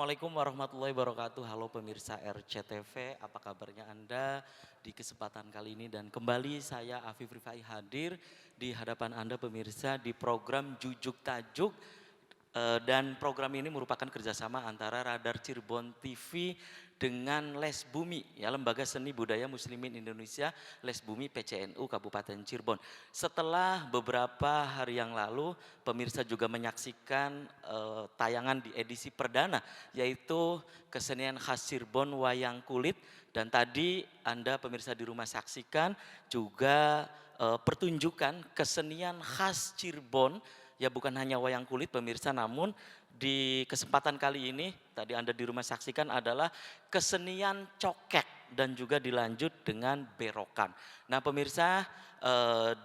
Assalamualaikum warahmatullahi wabarakatuh. Halo pemirsa RCTV, apa kabarnya Anda di kesempatan kali ini? Dan kembali saya Afif Rifai hadir di hadapan Anda pemirsa di program Jujuk Tajuk. Dan program ini merupakan kerjasama antara Radar Cirebon TV dengan Les Bumi, ya, Lembaga Seni Budaya Muslimin Indonesia Les Bumi PCNU Kabupaten Cirebon. Setelah beberapa hari yang lalu, pemirsa juga menyaksikan tayangan di edisi perdana, yaitu kesenian khas Cirebon Wayang Kulit. Dan tadi Anda pemirsa di rumah saksikan juga pertunjukan kesenian khas Cirebon. Ya bukan hanya wayang kulit pemirsa, namun di kesempatan kali ini tadi Anda di rumah saksikan adalah kesenian cokek dan juga dilanjut dengan berokan. Nah pemirsa,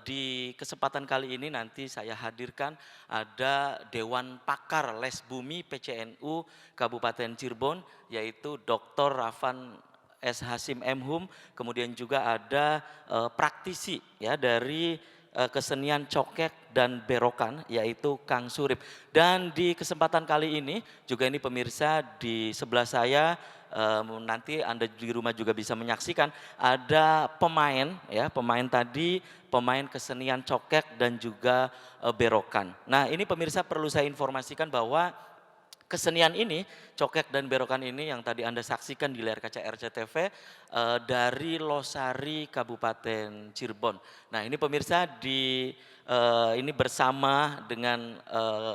di kesempatan kali ini nanti saya hadirkan ada Dewan Pakar Les Bumi PCNU Kabupaten Cirebon, yaitu Dr. Rafan S. Hasim M.Hum, kemudian juga ada praktisi ya dari kesenian cokek dan berokan, yaitu Kang Surip. Dan di kesempatan kali ini juga ini pemirsa di sebelah saya, nanti Anda di rumah juga bisa menyaksikan ada pemain ya, pemain tadi pemain kesenian cokek dan juga berokan. Nah ini pemirsa perlu saya informasikan bahwa kesenian ini, cokek dan berokan ini yang tadi Anda saksikan di layar kaca RCTV dari Losari Kabupaten Cirebon. Nah ini pemirsa ini bersama dengan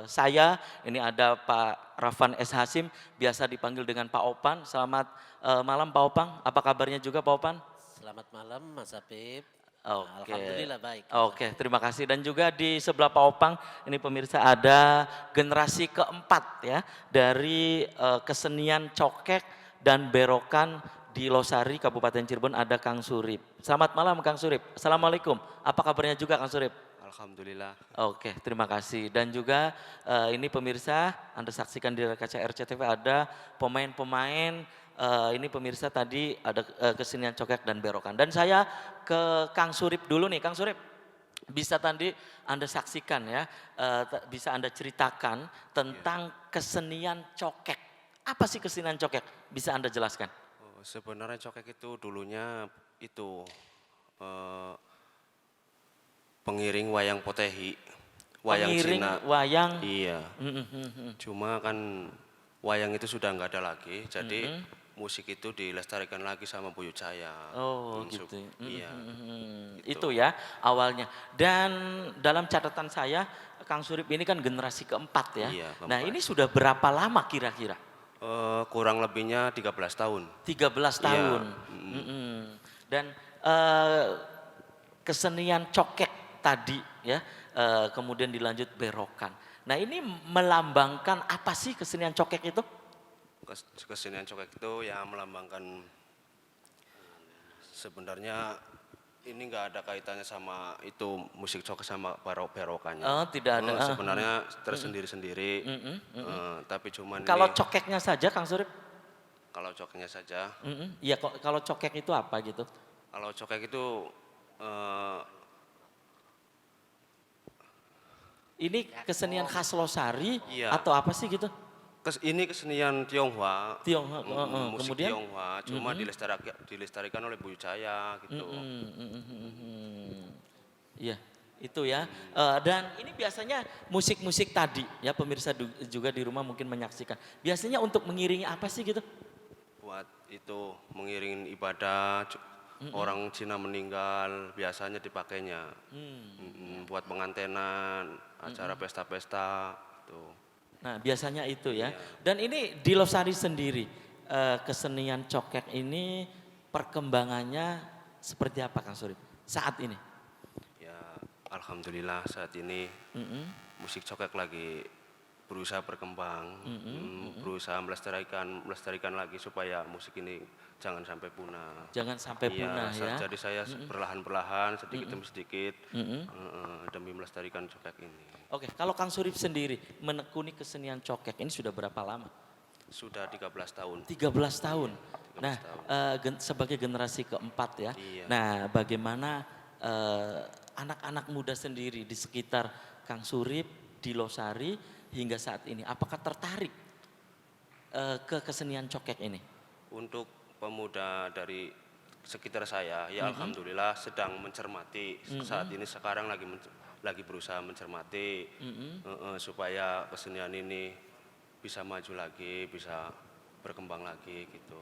saya, ini ada Pak Rafan S. Hasim, biasa dipanggil dengan Pak Opan. Selamat malam Pak Opang, apa kabarnya juga Pak Opan? Selamat malam Mas Apip. Oke, Alhamdulillah baik Mas oke, Apip. terima kasih. Dan juga di sebelah Pak Opang, ini pemirsa ada generasi keempat ya dari kesenian cokek dan berokan di Losari Kabupaten Cirebon, ada Kang Surip. Selamat malam Kang Surip. Assalamualaikum. Apa kabarnya juga Kang Surip? Alhamdulillah. Oke, terima kasih. Dan juga ini pemirsa, Anda saksikan di layar kaca RCTV ada pemain-pemain, ini pemirsa tadi ada kesenian cokek dan berokan. Dan saya ke Kang Surip dulu nih, Kang Surip. Bisa tadi Anda saksikan ya, bisa Anda ceritakan Ya. tentang kesenian cokek. Apa sih kesenian cokek? Bisa Anda jelaskan? Oh, sebenarnya cokek itu dulunya itu eh, pengiring wayang potehi, wayang Pengiring Cina. wayang. Iya. Mm, mm, mm, Cuma kan wayang itu sudah nggak ada lagi, mm, jadi mm. musik itu dilestarikan lagi sama Buyut Jaya. Oh Hmm, gitu. iya, Itu itu. ya awalnya. Dan dalam catatan saya, Kang Surip ini kan generasi keempat ya. Iya, Nah keempat. ini sudah berapa lama kira-kira? Kurang lebihnya 13 tahun. 13 Iya. tahun. Mm-mm. Dan eh, kesenian cokek tadi ya, kemudian dilanjut berokan. Nah ini melambangkan apa sih kesenian cokek itu? Kesenian cokek itu ya melambangkan sebenarnya ini nggak ada kaitannya sama itu musik cokek sama berokannya. Oh tidak ada. Sebenarnya tersendiri-sendiri, Mm-mm, mm-mm. tapi cuman ini Kalau cokeknya saja Kang Surip? kalau cokeknya saja. Iya, kok kalau cokek itu apa gitu? Kalau cokek itu eh, Ini kesenian khas Losari iya, atau apa sih gitu? ini kesenian Tionghoa, Tionghoa, musik kemudian? Tionghoa, cuma dilestarikan oleh Buyut Jaya gitu. Iya, itu ya. Dan ini biasanya musik-musik tadi ya pemirsa juga di rumah mungkin menyaksikan. Biasanya untuk mengiringi apa sih gitu? Buat itu mengiring ibadah orang Cina meninggal biasanya dipakainya. Buat pengantenan, acara pesta-pesta itu. Nah, biasanya itu ya. Iya. Dan ini di Losari sendiri, kesenian cokek ini perkembangannya seperti apa Kang Surip saat ini? Ya, alhamdulillah saat ini musik cokek lagi berusaha berkembang, berusaha melestarikan lagi supaya musik ini jangan sampai punah. Jangan sampai punah Iya, ya. jadi saya perlahan-perlahan sedikit demi sedikit demi melestarikan cokek ini. Oke, kalau Kang Surip sendiri menekuni kesenian cokek ini sudah berapa lama? Sudah 13 tahun. 13 tahun. 13 Nah, tahun. sebagai generasi keempat ya. Iya. Nah, bagaimana anak-anak muda sendiri di sekitar Kang Surip di Losari hingga saat ini, apakah tertarik ke kesenian cokek ini? Untuk pemuda dari sekitar saya, ya alhamdulillah sedang mencermati saat ini sekarang lagi berusaha mencermati supaya kesenian ini bisa maju lagi, bisa berkembang lagi gitu.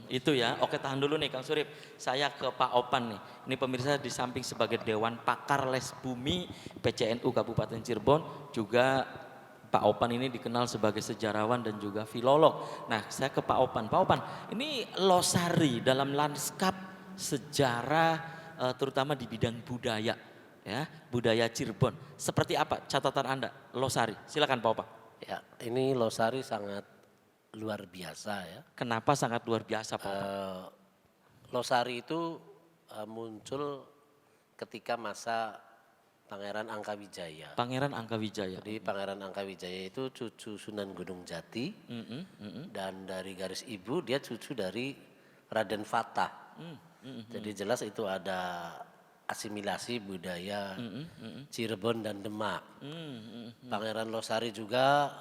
Itu ya. Oke, tahan dulu nih Kang Surip. Saya ke Pak Opan nih. Ini pemirsa di samping sebagai Dewan Pakar Les Bumi PCNU Kabupaten Cirebon, juga Pak Opan ini dikenal sebagai sejarawan dan juga filolog. Nah, saya ke Pak Opan. Pak Opan, ini losari dalam lanskap sejarah terutama di bidang budaya, ya, budaya Cirebon. Seperti apa catatan Anda losari? Silakan Pak Opan. Ya, ini losari sangat luar biasa ya. Kenapa sangat luar biasa Pak Opan? Losari itu muncul ketika masa Pangeran Angkawijaya. Pangeran Angkawijaya. Jadi Pangeran Angkawijaya itu cucu Sunan Gunung Jati dan dari garis ibu dia cucu dari Raden Fatah. Jadi jelas itu ada asimilasi budaya Cirebon dan Demak. Pangeran Losari juga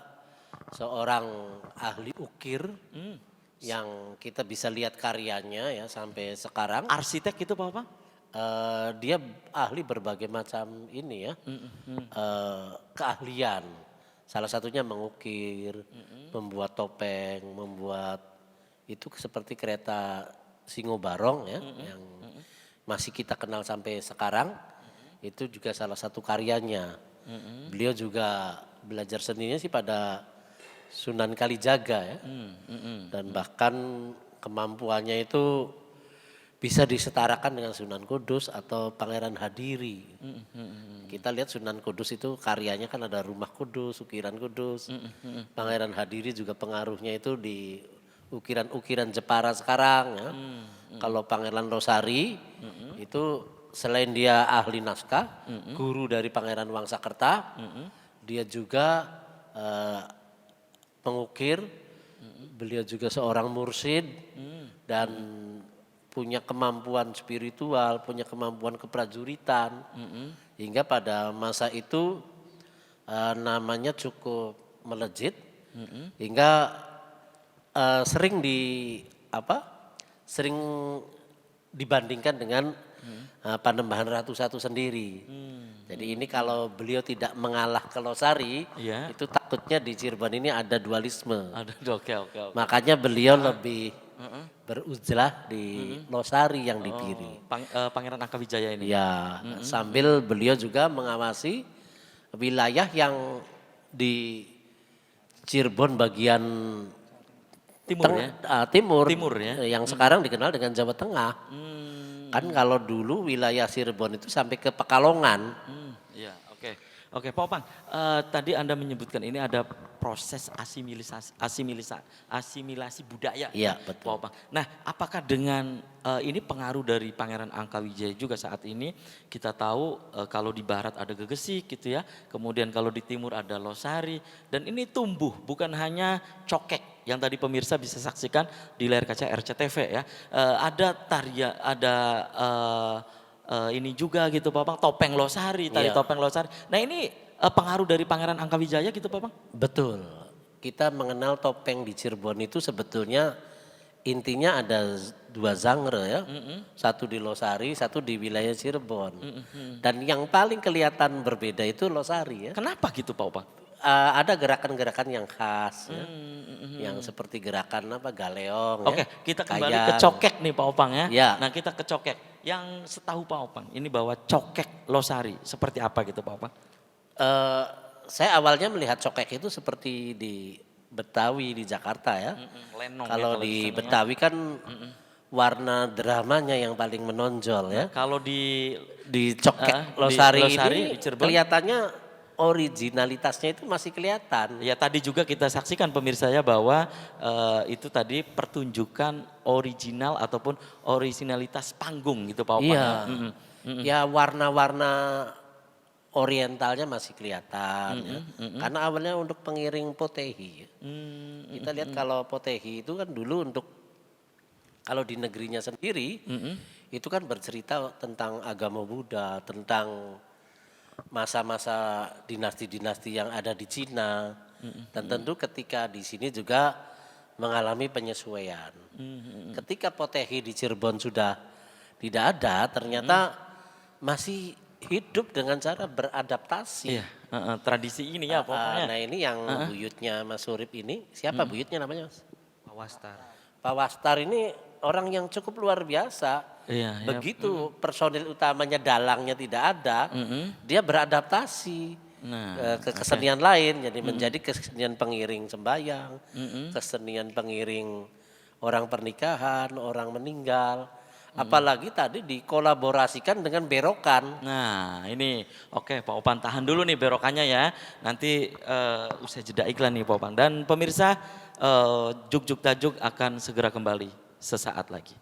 seorang ahli ukir yang kita bisa lihat karyanya ya sampai sekarang. Arsitek itu Pak Opan? Dia ahli berbagai macam ini ya keahlian. Salah satunya mengukir, membuat topeng, membuat itu seperti kereta Singo Barong ya yang masih kita kenal sampai sekarang. Itu juga salah satu karyanya. Beliau juga belajar seninya sih pada Sunan Kalijaga ya. Dan bahkan kemampuannya itu bisa disetarakan dengan Sunan Kudus atau Pangeran Hadiri. Kita lihat Sunan Kudus itu karyanya kan ada Rumah Kudus, Ukiran Kudus. Pangeran Hadiri juga pengaruhnya itu di ukiran-ukiran Jepara sekarang ya. Kalau Pangeran Losari itu selain dia ahli naskah, guru dari Pangeran Wangsakerta, dia juga pengukir, beliau juga seorang mursid dan punya kemampuan spiritual, punya kemampuan keprajuritan, hingga pada masa itu namanya cukup melejit, hingga sering sering dibandingkan dengan Panembahan Ratu Satu sendiri. Jadi ini kalau beliau tidak mengalah ke Losari, itu takutnya di Cirebon ini ada dualisme. Oke. Makanya beliau lebih beruzlah di Losari yang dipilih. Pangeran Angkawijaya ini. Ya, sambil beliau juga mengawasi wilayah yang di Cirebon bagian timur ya. Yang sekarang dikenal dengan Jawa Tengah. Kan kalau dulu wilayah Cirebon itu sampai ke Pekalongan. Iya, oke Pak Opang, tadi Anda menyebutkan ini ada proses asimilasi budaya. Iya, Pak betul. Opang. Nah, apakah dengan ini pengaruh dari Pangeran Angkawijaya juga saat ini? Kita tahu kalau di barat ada Gegesik gitu ya, kemudian kalau di timur ada Losari, dan ini tumbuh bukan hanya cokek yang tadi pemirsa bisa saksikan di layar kaca RCTV ya. Ada tarian, ada ini juga gitu Pak Opang, topeng Losari, tari topeng Losari. Nah ini pengaruh dari Pangeran Angkawijaya gitu Pak Opang? Betul. Kita mengenal topeng di Cirebon itu sebetulnya intinya ada dua genre ya. Satu di Losari, satu di wilayah Cirebon. Dan yang paling kelihatan berbeda itu Losari ya. Kenapa gitu Pak Opang? Ada gerakan-gerakan yang khas ya. Yang seperti gerakan galeong. Oke, kita kembali ke cokek nih Pak Opang ya. Nah kita ke cokek. Yang setahu Pak Opang ini bahwa cokek Losari seperti apa gitu Pak Opang? Saya awalnya melihat cokek itu seperti di Betawi di Jakarta ya. Kalau di Betawi kan warna dramanya yang paling menonjol ya. Kalau di cokek Losari ini kelihatannya originalitasnya itu masih kelihatan. Ya tadi juga kita saksikan pemirsa ya bahwa itu tadi pertunjukan original ataupun originalitas panggung gitu Pak Opang. Iya. Ya warna-warna orientalnya masih kelihatan ya. Karena awalnya untuk pengiring potehi. Kita lihat kalau potehi itu kan dulu untuk kalau di negerinya sendiri itu kan bercerita tentang agama Buddha, tentang masa-masa dinasti-dinasti yang ada di Cina. Dan tentu ketika di sini juga mengalami penyesuaian. Ketika Potehi di Cirebon sudah tidak ada, ternyata masih hidup dengan cara beradaptasi. Iya, tradisi ini ya pokoknya. Nah ini yang buyutnya Mas Surip ini, siapa buyutnya namanya Mas? Pak Wastar. Pak Wastar ini orang yang cukup luar biasa. Iya, ya. Begitu personil utamanya dalangnya tidak ada, dia beradaptasi. Nah, Ke kesenian lain, jadi menjadi kesenian pengiring sembahyang, kesenian pengiring orang pernikahan, orang meninggal, apalagi tadi dikolaborasikan dengan berokan. Nah ini oke Pak Opan tahan dulu nih berokannya ya. Nanti usai jeda iklan nih Pak Opan. Dan pemirsa Juk Juk Tajuk akan segera kembali sesaat lagi.